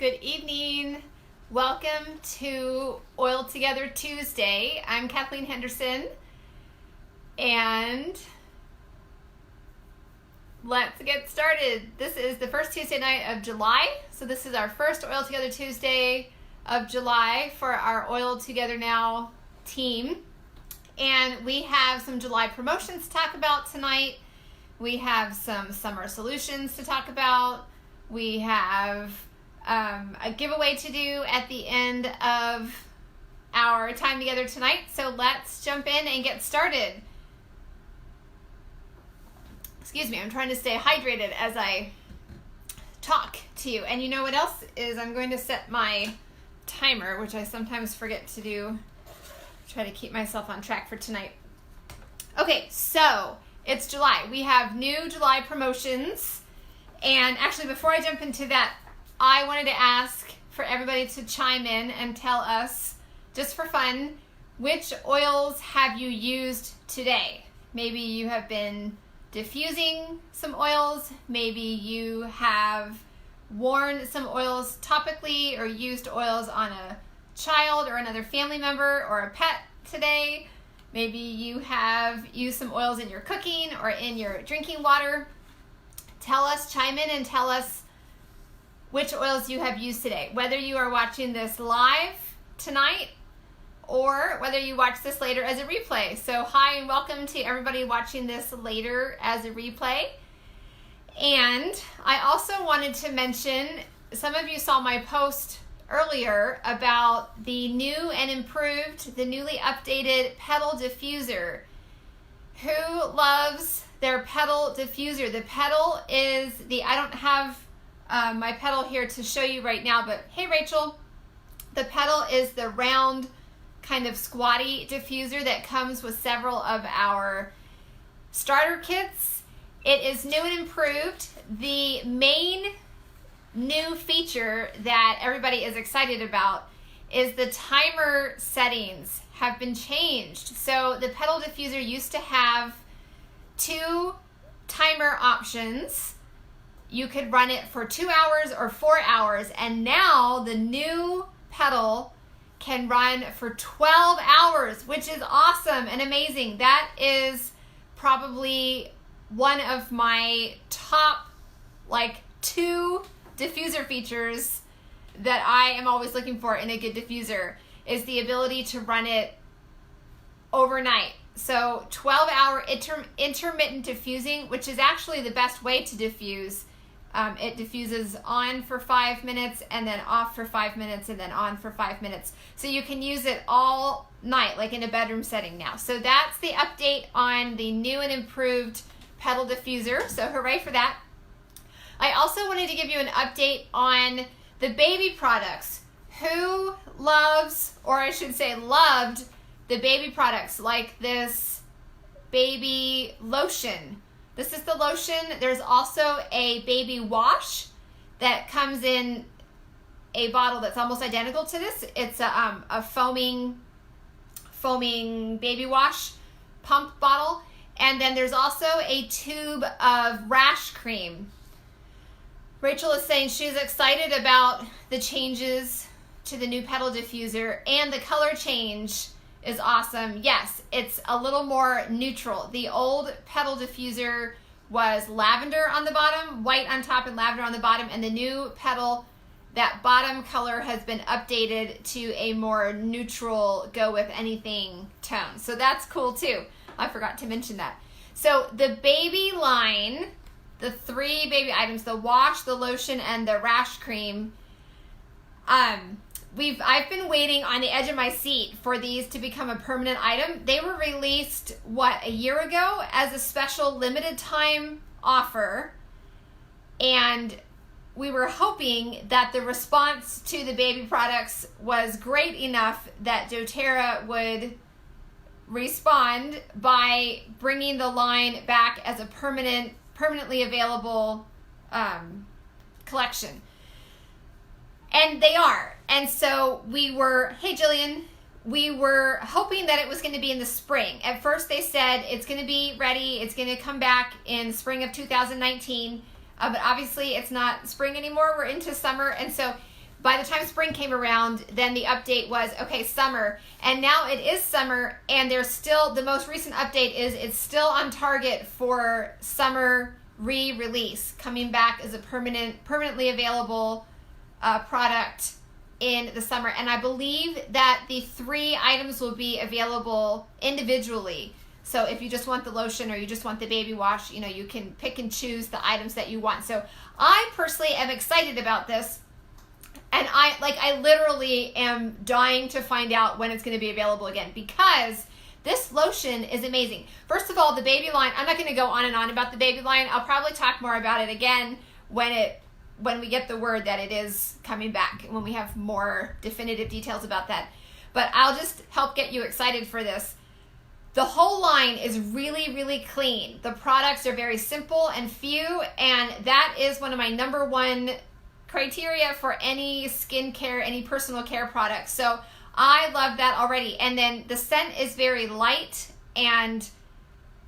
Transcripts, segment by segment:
Good evening. Welcome to Oil Together Tuesday. I'm Kathleen Henderson, and let's get started. This is the first Tuesday night of July, so this is our first Oil Together Tuesday of July for our Oil Together Now team. And we have some July promotions to talk about tonight. We have some summer solutions to talk about. We have a giveaway to do at the end of our time together tonight. So let's jump in and get started. Excuse me, I'm trying to stay hydrated as I talk to you. And you know what else is I'm going to set my timer, which I sometimes forget to do. Try to keep myself on track for tonight. Okay, so it's July. We have new July promotions. And actually, before I jump into that, I wanted to ask for everybody to chime in and tell us, just for fun, which oils have you used today? Maybe you have been diffusing some oils. Maybe you have worn some oils topically or used oils on a child or another family member or a pet today. Maybe you have used some oils in your cooking or in your drinking water. Tell us, chime in and tell us which oils you have used today, whether you are watching this live tonight or whether you watch this later as a replay. So hi and welcome to everybody watching this later as a replay. And I also wanted to mention, some of you saw my post earlier about the new and improved, the newly updated Petal Diffuser. Who loves their Petal Diffuser? The Petal is the, I don't have my Petal here to show you right now, but hey Rachel, the Petal is the round kind of squatty diffuser that comes with several of our starter kits. It is new and improved. The main new feature that everybody is excited about is the timer settings have been changed. So the Petal Diffuser used to have 2 timer options. You could run it for 2 hours or 4 hours, and now the new Petal can run for 12 hours, which is awesome and amazing. That is probably one of my top 2 diffuser features that I am always looking for in a good diffuser, is the ability to run it overnight. So 12-hour intermittent diffusing, which is actually the best way to diffuse. It diffuses on for 5 minutes and then off for 5 minutes and then on for 5 minutes. So you can use it all night, like in a bedroom setting now. So that's the update on the new and improved Petal Diffuser. So hooray for that. I also wanted to give you an update on the baby products. Who loves, or I should say loved, the baby products like this baby lotion? This is the lotion. There's also a baby wash that comes in a bottle that's almost identical to this. It's a foaming baby wash pump bottle. And then there's also a tube of rash cream. Rachel is saying she's excited about the changes to the new Petal Diffuser, and the color change is awesome. Yes, it's a little more neutral. The old Petal Diffuser was lavender on the bottom, white on top and lavender on the bottom, and the new Petal, that bottom color has been updated to a more neutral, go with anything tone. So that's cool too. I forgot to mention that. So the baby line, the 3 baby items, the wash, the lotion, and the rash cream, I've been waiting on the edge of my seat for these to become a permanent item. They were released, a year ago as a special limited time offer. And we were hoping that the response to the baby products was great enough that doTERRA would respond by bringing the line back as a permanently available collection. And they are. And so we were, hey Jillian, we were hoping that it was going to be in the spring. At first they said it's going to be ready, it's going to come back in spring of 2019. But obviously it's not spring anymore, we're into summer. And so by the time spring came around, then the update was, okay, summer. And now it is summer, and there's still, the most recent update is it's still on target for summer re-release, coming back as a permanently available product in the summer. And I believe that the 3 items will be available individually. So if you just want the lotion or you just want the baby wash, you know, you can pick and choose the items that you want. So I personally am excited about this. And I literally am dying to find out when it's going to be available again, because this lotion is amazing. First of all, the baby line, I'm not going to go on and on about the baby line. I'll probably talk more about it again when we get the word that it is coming back, when we have more definitive details about that. But I'll just help get you excited for this. The whole line is really, really clean. The products are very simple and few, and that is one of my number one criteria for any skincare, any personal care products. So I love that already. And then the scent is very light, and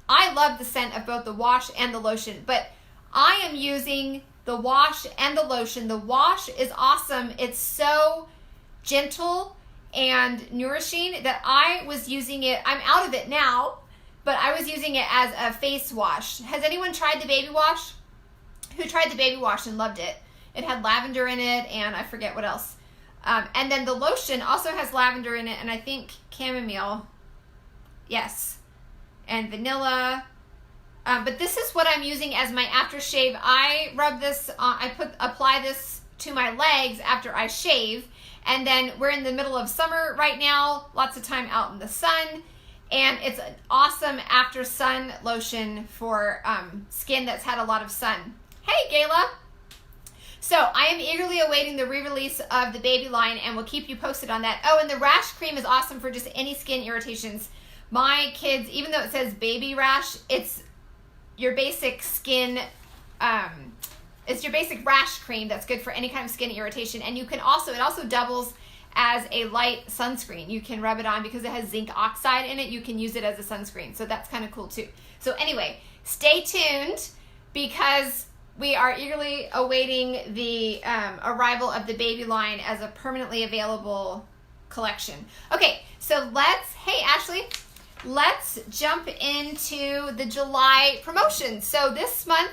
I love the scent of both the wash and the lotion. But I am using the wash and the lotion. The wash is awesome. It's so gentle and nourishing that I was using it. I'm out of it now, but I was using it as a face wash. Has anyone tried the baby wash? Who tried the baby wash and loved it? It had lavender in it, and I forget what else. And then the lotion also has lavender in it, and I think chamomile. Yes. And vanilla. But this is what I'm using as my aftershave. I rub this on, apply this to my legs after I shave. And then we're in the middle of summer right now, lots of time out in the sun. And it's an awesome after sun lotion for skin that's had a lot of sun. Hey, Gayla. So I am eagerly awaiting the re-release of the baby line, and we'll keep you posted on that. Oh, and the rash cream is awesome for just any skin irritations. My kids, even though it says baby rash, it's your basic skin, it's your basic rash cream that's good for any kind of skin irritation. And you can also, it also doubles as a light sunscreen. You can rub it on because it has zinc oxide in it. You can use it as a sunscreen. So that's kind of cool too. So anyway, stay tuned because we are eagerly awaiting the arrival of the baby line as a permanently available collection. Okay, so hey Ashley, let's jump into the July promotion. So this month,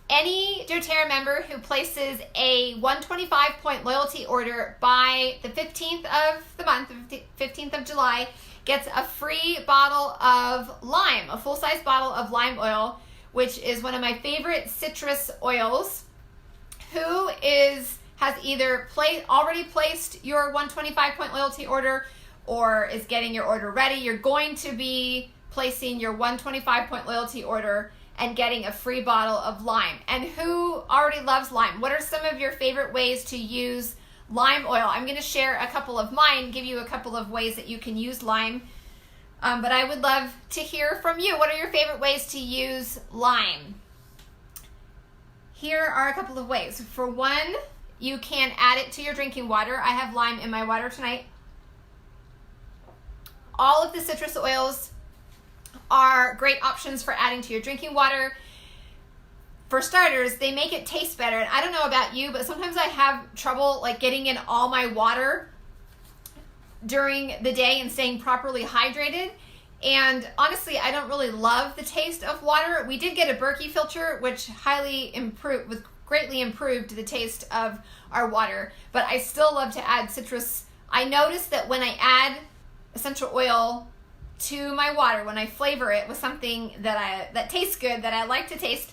any doTERRA member who places a 125-point loyalty order by the 15th of the month, 15th of July, gets a free bottle of lime, a full-size bottle of lime oil, which is one of my favorite citrus oils. Who has either already placed your 125-point loyalty order or is getting your order ready? You're going to be placing your 125-point loyalty order and getting a free bottle of lime. And who already loves lime? What are some of your favorite ways to use lime oil? I'm going to share a couple of mine, give you a couple of ways that you can use lime. But I would love to hear from you. What are your favorite ways to use lime? Here are a couple of ways. For one, you can add it to your drinking water. I have lime in my water tonight. All of the citrus oils are great options for adding to your drinking water. For starters, they make it taste better. And I don't know about you, but sometimes I have trouble like getting in all my water during the day and staying properly hydrated. And honestly, I don't really love the taste of water. We did get a Berkey filter, which greatly improved the taste of our water. But I still love to add citrus. I noticed that when I add essential oil to my water, when I flavor it with something that tastes good, that I like to taste,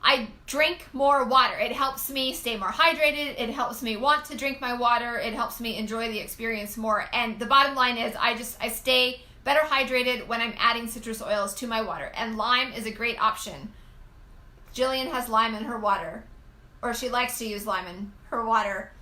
I drink more water. It helps me stay more hydrated. It helps me want to drink my water. It helps me enjoy the experience more. And the bottom line is I stay better hydrated when I'm adding citrus oils to my water. And lime is a great option. Jillian has lime in her water, or she likes to use lime in her water.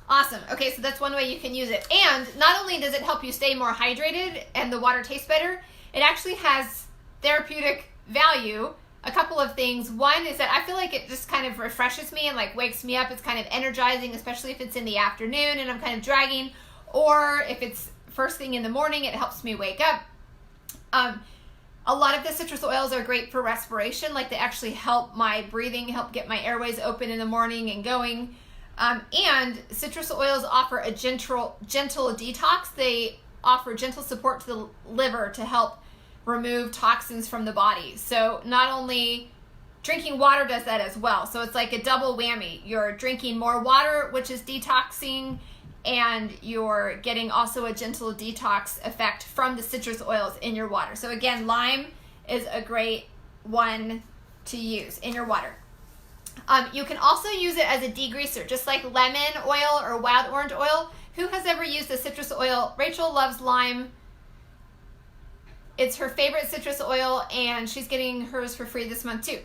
Awesome. Okay, so that's one way you can use it. And not only does it help you stay more hydrated and the water tastes better, it actually has therapeutic value. A couple of things. One is that I feel like it just kind of refreshes me and like wakes me up. It's kind of energizing, especially if it's in the afternoon and I'm kind of dragging, or if it's first thing in the morning, it helps me wake up. A lot of the citrus oils are great for respiration. Like they actually help my breathing, help get my airways open in the morning and going. And citrus oils offer a gentle detox. They offer gentle support to the liver to help remove toxins from the body. So not only drinking water does that as well. So it's like a double whammy. You're drinking more water, which is detoxing, and you're getting also a gentle detox effect from the citrus oils in your water. So again, lime is a great one to use in your water. You can also use it as a degreaser, just like lemon oil or wild orange oil. Who has ever used a citrus oil? Rachel loves lime. It's her favorite citrus oil, and she's getting hers for free this month too.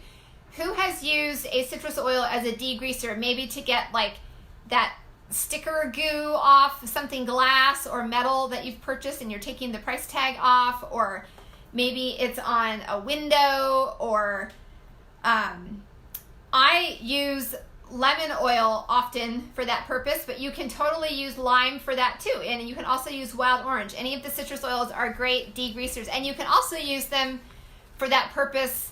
Who has used a citrus oil as a degreaser, maybe to get like that sticker goo off something glass or metal that you've purchased and you're taking the price tag off, or maybe it's on a window, or I use lemon oil often for that purpose, but you can totally use lime for that too. And you can also use wild orange. Any of the citrus oils are great degreasers, and you can also use them for that purpose,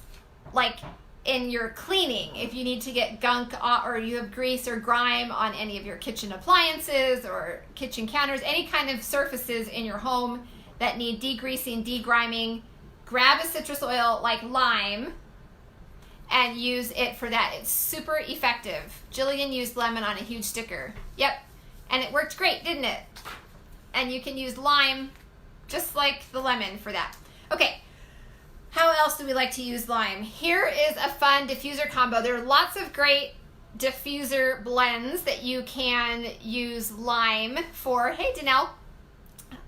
like in your cleaning, if you need to get gunk or you have grease or grime on any of your kitchen appliances or kitchen counters, any kind of surfaces in your home that need degreasing, degriming, grab a citrus oil like lime and use it for that. It's super effective. Jillian used lemon on a huge sticker. Yep, and it worked great, didn't it? And you can use lime just like the lemon for that. Okay. How else do we like to use lime? Here is a fun diffuser combo. There are lots of great diffuser blends that you can use lime for. Hey, Danelle.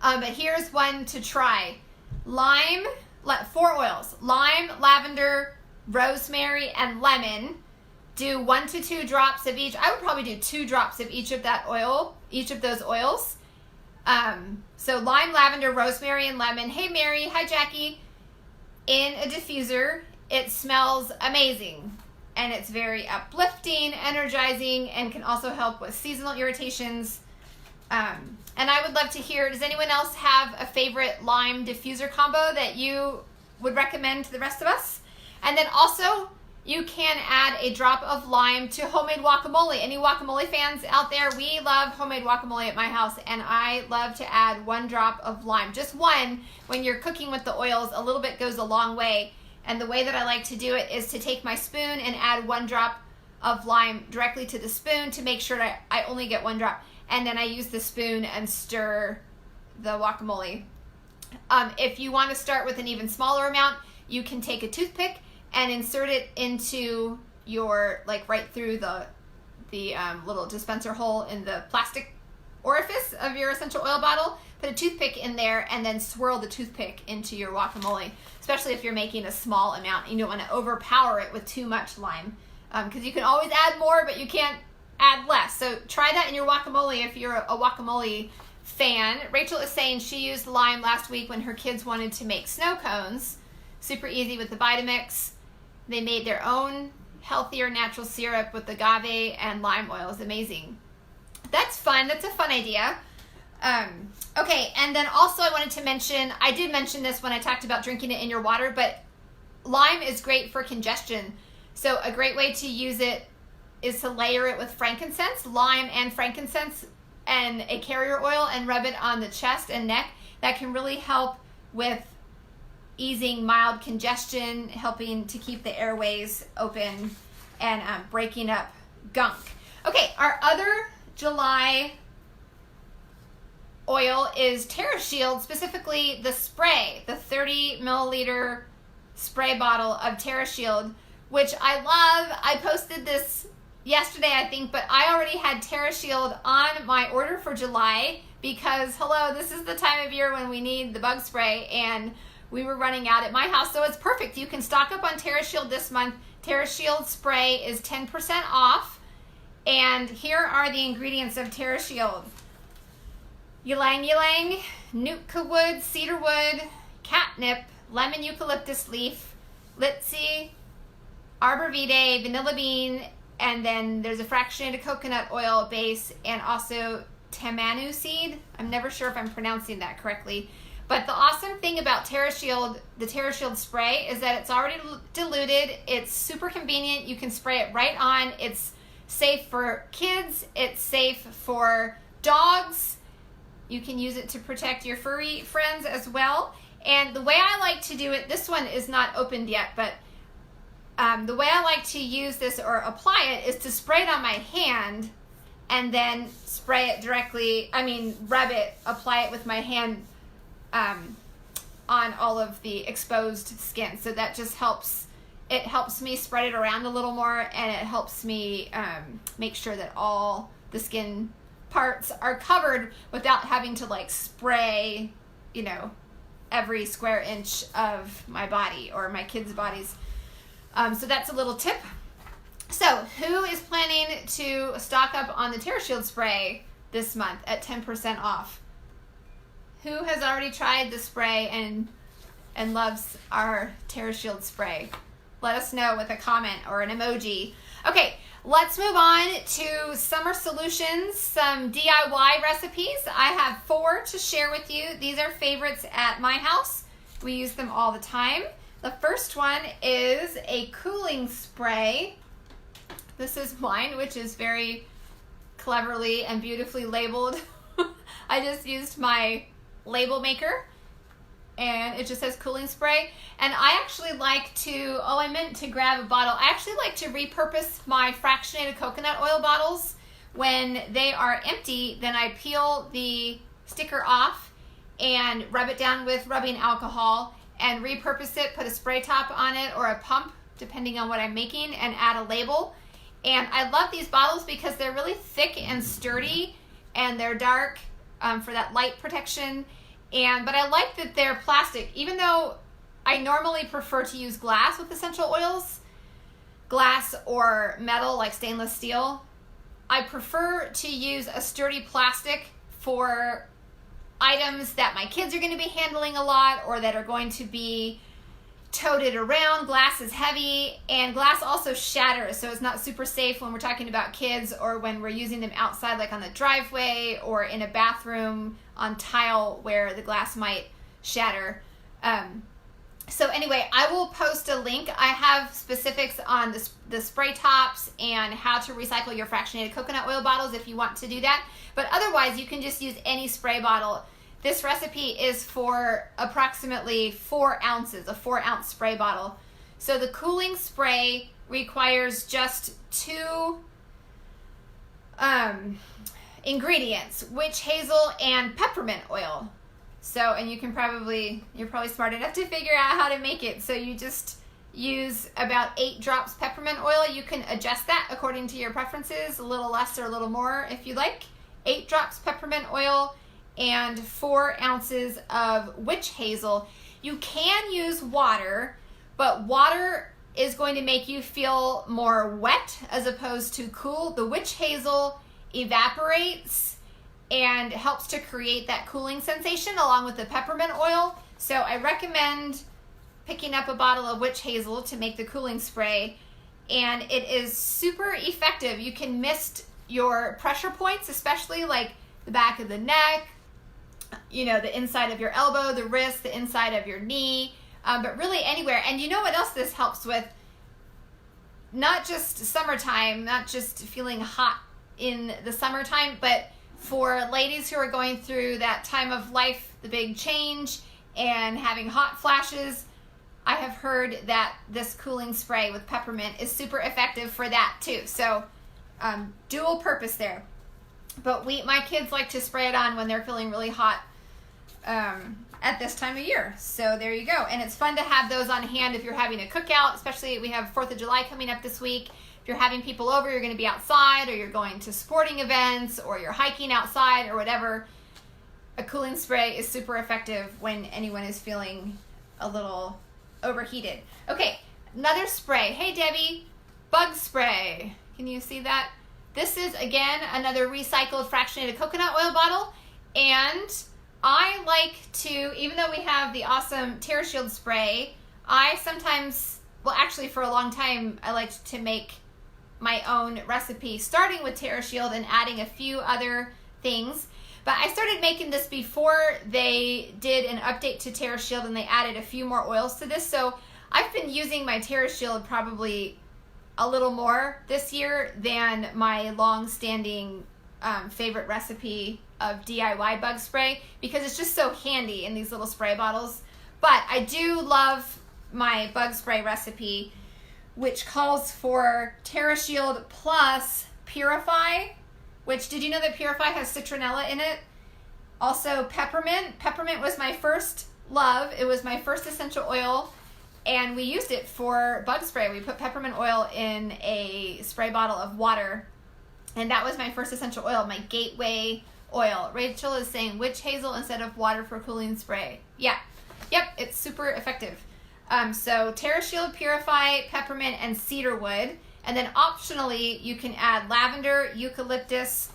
But here's one to try. Lime, 4 oils. Lime, lavender, rosemary, and lemon. Do 1 to 2 drops of each. I would probably do 2 drops of each of that oil, each of those oils. So lime, lavender, rosemary, and lemon. Hey, Mary. Hi, Jackie. In a diffuser. It smells amazing, and it's very uplifting, energizing, and can also help with seasonal irritations. And I would love to hear, does anyone else have a favorite lime diffuser combo that you would recommend to the rest of us? And then also, you can add a drop of lime to homemade guacamole. Any guacamole fans out there? We love homemade guacamole at my house, and I love to add 1 drop of lime. Just 1. When you're cooking with the oils, a little bit goes a long way. And the way that I like to do it is to take my spoon and add 1 drop of lime directly to the spoon to make sure that I only get 1 drop. And then I use the spoon and stir the guacamole. If you want to start with an even smaller amount, you can take a toothpick and insert it into your, like right through the little dispenser hole in the plastic orifice of your essential oil bottle. Put a toothpick in there and then swirl the toothpick into your guacamole, especially if you're making a small amount. You don't want to overpower it with too much lime, because you can always add more, but you can't add less. So try that in your guacamole if you're a guacamole fan. Rachel is saying she used lime last week when her kids wanted to make snow cones. Super easy with the Vitamix. They made their own healthier natural syrup with agave and lime oil. It's amazing. That's fun. That's a fun idea. Okay, and then also I wanted to mention, I did mention this when I talked about drinking it in your water, but lime is great for congestion. So a great way to use it is to layer it with frankincense, lime and frankincense, and a carrier oil, and rub it on the chest and neck. That can really help with easing mild congestion, helping to keep the airways open, and breaking up gunk. Okay, our other July oil is TerraShield, specifically the spray, the 30 milliliter spray bottle of TerraShield, which I love. I posted this yesterday, I think, but I already had TerraShield on my order for July because, hello, this is the time of year when we need the bug spray, and we were running out at my house, so it's perfect. You can stock up on TerraShield this month. TerraShield spray is 10% off, and here are the ingredients of TerraShield. Ylang ylang, Nootka wood, cedar wood, catnip, lemon eucalyptus leaf, litsi, arbor vitae, vanilla bean, and then there's a fractionated coconut oil base, and also tamanu seed. I'm never sure if I'm pronouncing that correctly. But the awesome thing about TerraShield, the TerraShield spray, is that it's already diluted. It's super convenient. You can spray it right on. It's safe for kids. It's safe for dogs. You can use it to protect your furry friends as well. And the way I like to do it, this one is not opened yet, but the way I like to use this or apply it is to spray it on my hand and then spray it directly, rub it, apply it with my hand on all of the exposed skin. So that just helps, it helps me spread it around a little more, and it helps me make sure that all the skin parts are covered without having to like spray, every square inch of my body or my kids' bodies. So that's a little tip. So who is planning to stock up on the TerraShield spray this month at 10% off? Who has already tried the spray and loves our TerraShield spray? Let us know with a comment or an emoji. Okay, let's move on to summer solutions, some DIY recipes. I have 4 to share with you. These are favorites at my house. We use them all the time. The first one is a cooling spray. This is mine, which is very cleverly and beautifully labeled. I just used my label maker, and it just says cooling spray. And I actually like to, I meant to grab a bottle. I actually like to repurpose my fractionated coconut oil bottles. When they are empty, then I peel the sticker off and rub it down with rubbing alcohol and repurpose it, put a spray top on it or a pump, depending on what I'm making, and add a label. And I love these bottles because they're really thick and sturdy, and they're dark for that light protection. But I like that they're plastic, even though I normally prefer to use glass with essential oils, glass or metal like stainless steel. I prefer to use a sturdy plastic for items that my kids are going to be handling a lot or that are going to be toted around. Glass is heavy, and glass also shatters, so it's not super safe when we're talking about kids or when we're using them outside, like on the driveway or in a bathroom on tile where the glass might shatter. So anyway, I will post a link. I have specifics on the spray tops and how to recycle your fractionated coconut oil bottles if you want to do that. But otherwise, you can just use any spray bottle. This recipe is for approximately 4 ounces, a 4-ounce spray bottle. So the cooling spray requires just 2 ingredients, witch hazel and peppermint oil. So, and you're probably smart enough to figure out how to make it. So you just use about 8 drops peppermint oil. You can adjust that according to your preferences, a little less or a little more if you like. 8 drops peppermint oil and 4 ounces of witch hazel. You can use water, but water is going to make you feel more wet as opposed to cool. The witch hazel evaporates and helps to create that cooling sensation along with the peppermint oil. So I recommend picking up a bottle of witch hazel to make the cooling spray, and it is super effective. You can mist your pressure points, especially like the back of the neck, the inside of your elbow, the wrist, the inside of your knee, but really anywhere. And you know what else this helps with? Not just summertime, not just feeling hot in the summertime, but for ladies who are going through that time of life, the big change, and having hot flashes, I have heard that this cooling spray with peppermint is super effective for that too. So dual purpose there. But my kids like to spray it on when they're feeling really hot at this time of year. So there you go. And it's fun to have those on hand if you're having a cookout, especially we have 4th of July coming up this week. If you're having people over, you're going to be outside, or you're going to sporting events, or you're hiking outside or whatever, a cooling spray is super effective when anyone is feeling a little overheated. Okay, another spray. Hey Debbie, bug spray. Can you see that? This is, again, another recycled fractionated coconut oil bottle, and I like to, even though we have the awesome TerraShield spray, I sometimes, well actually for a long time, I liked to make my own recipe, starting with TerraShield and adding a few other things. But I started making this before they did an update to TerraShield and they added a few more oils to this. So I've been using my TerraShield probably a little more this year than my long-standing favorite recipe of DIY bug spray, because it's just so handy in these little spray bottles. But I do love my bug spray recipe, which calls for TerraShield plus Purify, which, did you know that Purify has citronella in it? Also peppermint. Peppermint was my first love. It was my first essential oil, and we used it for bug spray. We put peppermint oil in a spray bottle of water, and that was my first essential oil, my gateway oil. Rachel is saying witch hazel instead of water for cooling spray. Yeah. Yep, it's super effective. So TerraShield, Purify, peppermint, and cedarwood. And then optionally, you can add lavender, eucalyptus,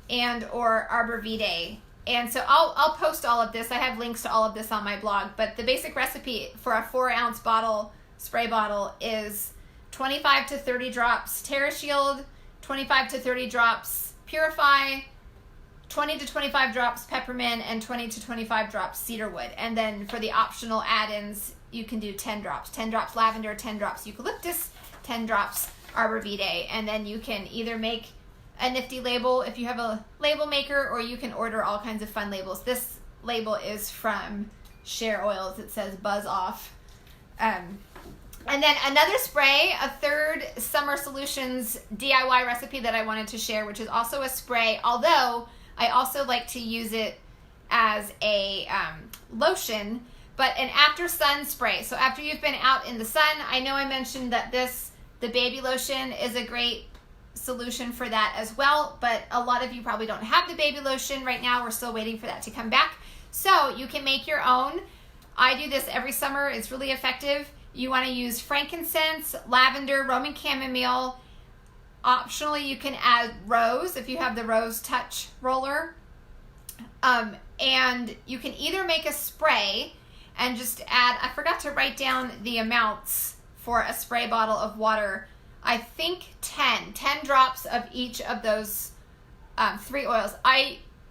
and or arborvitae. And so I'll post all of this. I have links to all of this on my blog. But the basic recipe for a 4-ounce bottle, spray bottle, is 25 to 30 drops TerraShield, 25 to 30 drops Purify, 20 to 25 drops peppermint, and 20 to 25 drops cedarwood. And then for the optional add-ins, you can do 10 drops. 10 drops lavender, 10 drops eucalyptus, 10 drops arborvitae. And then you can either make a nifty label if you have a label maker, or you can order all kinds of fun labels. This label is from Share Oils. It says Buzz Off. And then another spray, a third Summer Solutions DIY recipe that I wanted to share, which is also a spray, although I also like to use it as a lotion, but an after sun spray. So after you've been out in the sun, I know I mentioned that the baby lotion is a great solution for that as well, but a lot of you probably don't have the baby lotion right now. We're still waiting for that to come back. So you can make your own. I do this every summer. It's really effective. You want to use frankincense, lavender, Roman chamomile. Optionally, you can add rose if you have the rose touch roller. And you can either make a spray and just add, I forgot to write down the amounts for a spray bottle of water. I think 10 drops of each of those 3 oils.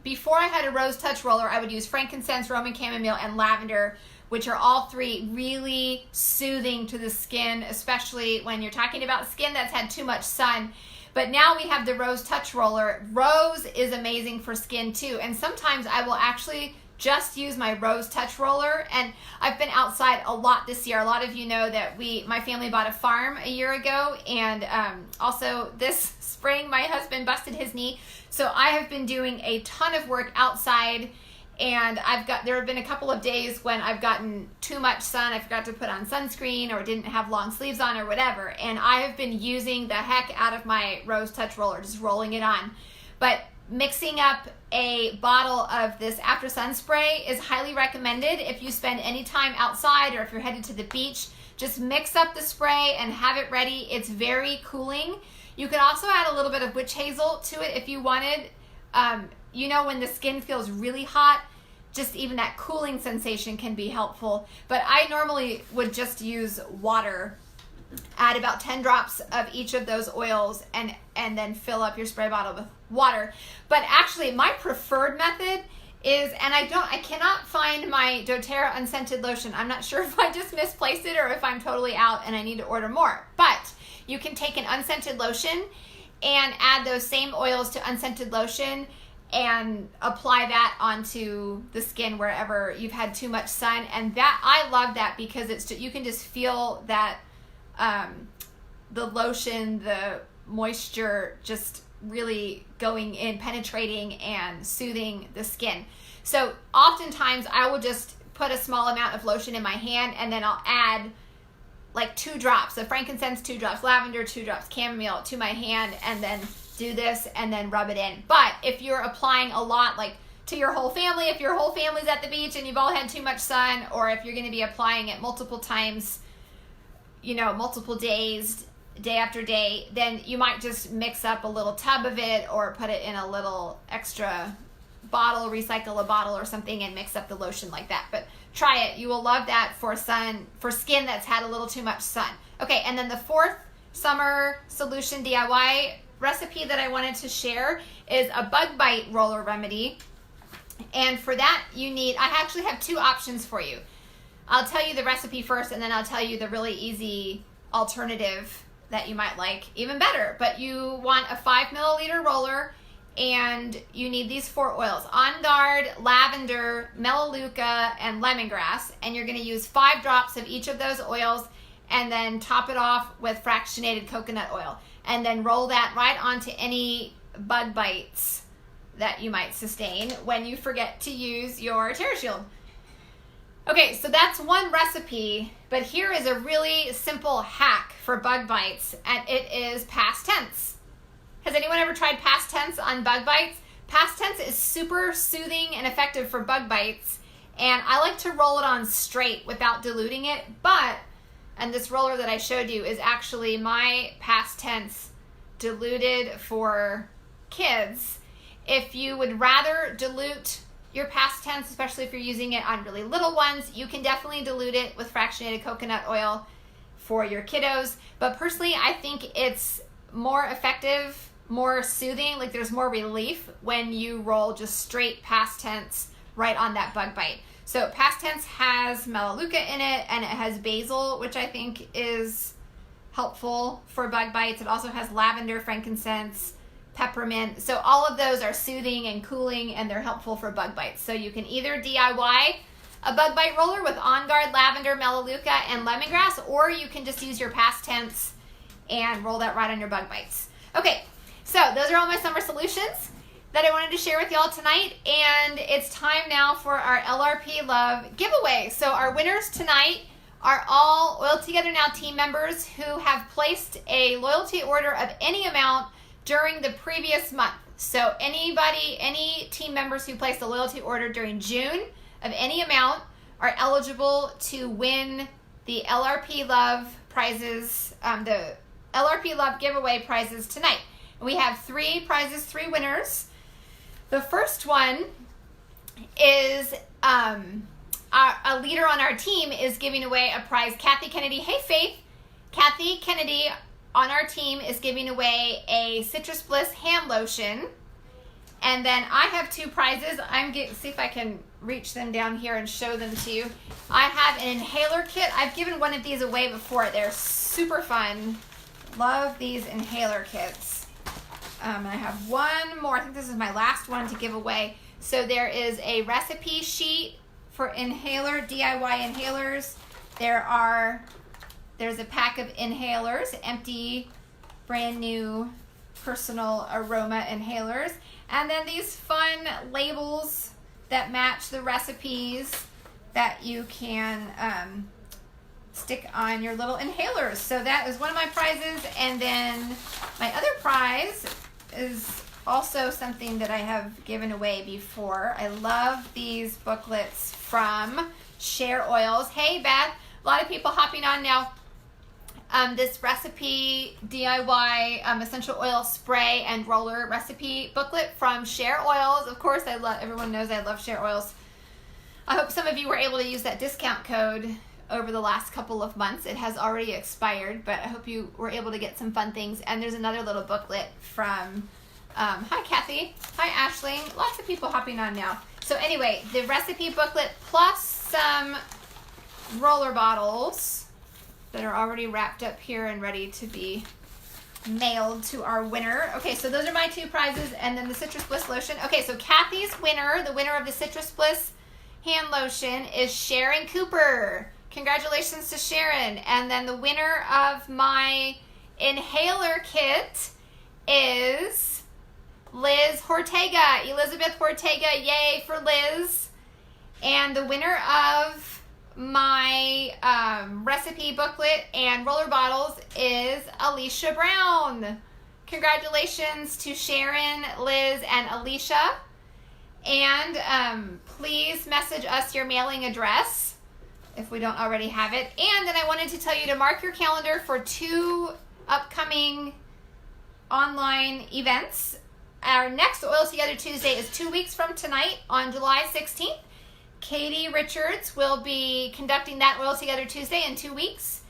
Before I had a rose touch roller, I would use frankincense, Roman chamomile, and lavender, which are all 3 really soothing to the skin, especially when you're talking about skin that's had too much sun. But now we have the rose touch roller. Rose is amazing for skin too, and sometimes I will actually just use my rose touch roller. And I've been outside a lot this year. A lot of you know that my family bought a farm a year ago, and also this spring my husband busted his knee, so I have been doing a ton of work outside. And there have been a couple of days when I've gotten too much sun. I forgot to put on sunscreen or didn't have long sleeves on or whatever. And I have been using the heck out of my Rose Touch roller, just rolling it on. But mixing up a bottle of this after sun spray is highly recommended if you spend any time outside or if you're headed to the beach. Just mix up the spray and have it ready. It's very cooling. You can also add a little bit of witch hazel to it if you wanted. You know, when the skin feels really hot, just even that cooling sensation can be helpful. But I normally would just use water. Add about 10 drops of each of those oils and then fill up your spray bottle with water. But actually, my preferred method is, and I cannot find my doTERRA unscented lotion. I'm not sure if I just misplaced it or if I'm totally out and I need to order more. But you can take an unscented lotion and add those same oils to unscented lotion and apply that onto the skin wherever you've had too much sun. And that, I love that, because you can just feel that the lotion, the moisture just really going in, penetrating and soothing the skin. So oftentimes I will just put a small amount of lotion in my hand, and then I'll add like 2 drops of frankincense, 2 drops lavender, 2 drops chamomile to my hand, and then do this and then rub it in. But if you're applying a lot, like to your whole family, if your whole family's at the beach and you've all had too much sun, or if you're going to be applying it multiple times, you know, multiple days, day after day, then you might just mix up a little tub of it or put it in a little extra bottle, recycle a bottle or something, and mix up the lotion like that. But try it. You will love that for skin that's had a little too much sun. Okay, and then the 4th summer solution DIY recipe that I wanted to share is a bug bite roller remedy. And for that I actually have 2 options for you. I'll tell you the recipe first, and then I'll tell you the really easy alternative that you might like, even better. But you want a 5 milliliter roller, and you need these 4 oils: On Guard, Lavender, Melaleuca, and Lemongrass. And you're going to use 5 drops of each of those oils, and then top it off with fractionated coconut oil. And then roll that right onto any bug bites that you might sustain when you forget to use your TerraShield. Okay, so that's one recipe, but here is a really simple hack for bug bites, and it is PastTense. Has anyone ever tried PastTense on bug bites? PastTense is super soothing and effective for bug bites, and I like to roll it on straight without diluting it, and this roller that I showed you is actually my PastTense diluted for kids. If you would rather dilute your PastTense, especially if you're using it on really little ones, you can definitely dilute it with fractionated coconut oil for your kiddos. But personally, I think it's more effective, more soothing, like there's more relief when you roll just straight PastTense right on that bug bite. So PastTense has Melaleuca in it, and it has basil, which I think is helpful for bug bites. It also has lavender, frankincense, peppermint. So all of those are soothing and cooling, and they're helpful for bug bites. So you can either DIY a bug bite roller with On Guard, Lavender, Melaleuca, and Lemongrass, or you can just use your PastTense and roll that right on your bug bites. Okay, so those are all my summer solutions that I wanted to share with y'all tonight, and it's time now for our LRP Love giveaway. So our winners tonight are all Oil Together Now team members who have placed a loyalty order of any amount during the previous month. So any team members who placed a loyalty order during June of any amount are eligible to win the LRP Love prizes, the LRP Love giveaway prizes tonight. We have 3 prizes, 3 winners. The first one is a leader on our team is giving away a prize. Kathy Kennedy. Hey, Faith. Kathy Kennedy on our team is giving away a Citrus Bliss hand lotion. And then I have 2 prizes. See if I can reach them down here and show them to you. I have an inhaler kit. I've given one of these away before. They're super fun. Love these inhaler kits. I have one more. I think this is my last one to give away. So there is a recipe sheet for DIY inhalers. There's a pack of inhalers, empty, brand new personal aroma inhalers. And then these fun labels that match the recipes that you can stick on your little inhalers. So that is one of my prizes. And then my other prize is also something that I have given away before. I love these booklets from Share Oils. Hey, Beth. A lot of people hopping on now. This recipe DIY essential oil spray and roller recipe booklet from Share Oils. Of course, everyone knows I love Share Oils. I hope some of you were able to use that discount code over the last couple of months. It has already expired, but I hope you were able to get some fun things. And there's another little booklet from, hi Kathy, hi Ashley, lots of people hopping on now. So anyway, the recipe booklet plus some roller bottles that are already wrapped up here and ready to be mailed to our winner. Okay, so those are my 2 prizes, and then the Citrus Bliss lotion. Okay, so Kathy's winner, the winner of the Citrus Bliss hand lotion, is Sharon Cooper. Congratulations to Sharon. And then the winner of my inhaler kit is Liz Ortega. Elizabeth Ortega, yay for Liz. And the winner of my recipe booklet and roller bottles is Alicia Brown. Congratulations to Sharon, Liz, and Alicia. And please message us your mailing address if we don't already have it. And then I wanted to tell you to mark your calendar for 2 upcoming online events. Our next Oil Together Tuesday is 2 weeks from tonight on July 16th. Katie Richards will be conducting that Oil Together Tuesday in 2 weeks.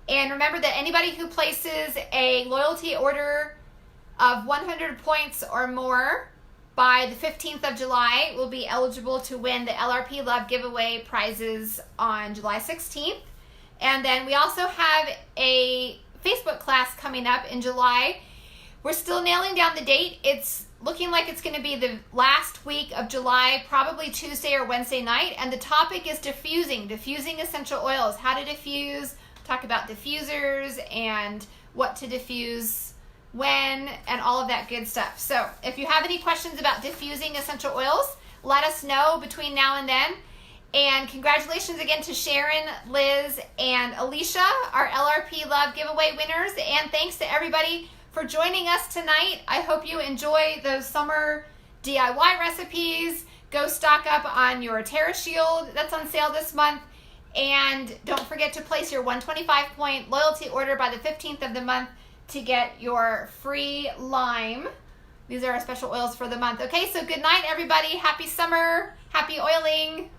And remember that anybody who places a loyalty order of 100 points or more by the 15th of July will be eligible to win the LRP Love giveaway prizes on July 16th. And then we also have a Facebook class coming up in July. We're still nailing down the date. It's looking like it's going to be the last week of July, probably Tuesday or Wednesday night. And the topic is diffusing essential oils, how to diffuse, talk about diffusers and what to diffuse when, and all of that good stuff. So if you have any questions about diffusing essential oils, let us know between now and then. And congratulations again to Sharon, Liz, and Alicia, our LRP Love giveaway winners. And thanks to everybody for joining us tonight. I hope you enjoy those summer DIY recipes. Go stock up on your TerraShield that's on sale this month. And don't forget to place your 125-point loyalty order by the 15th of the month to get your free lime. These are our special oils for the month. Okay, so good night, everybody. Happy summer. Happy oiling.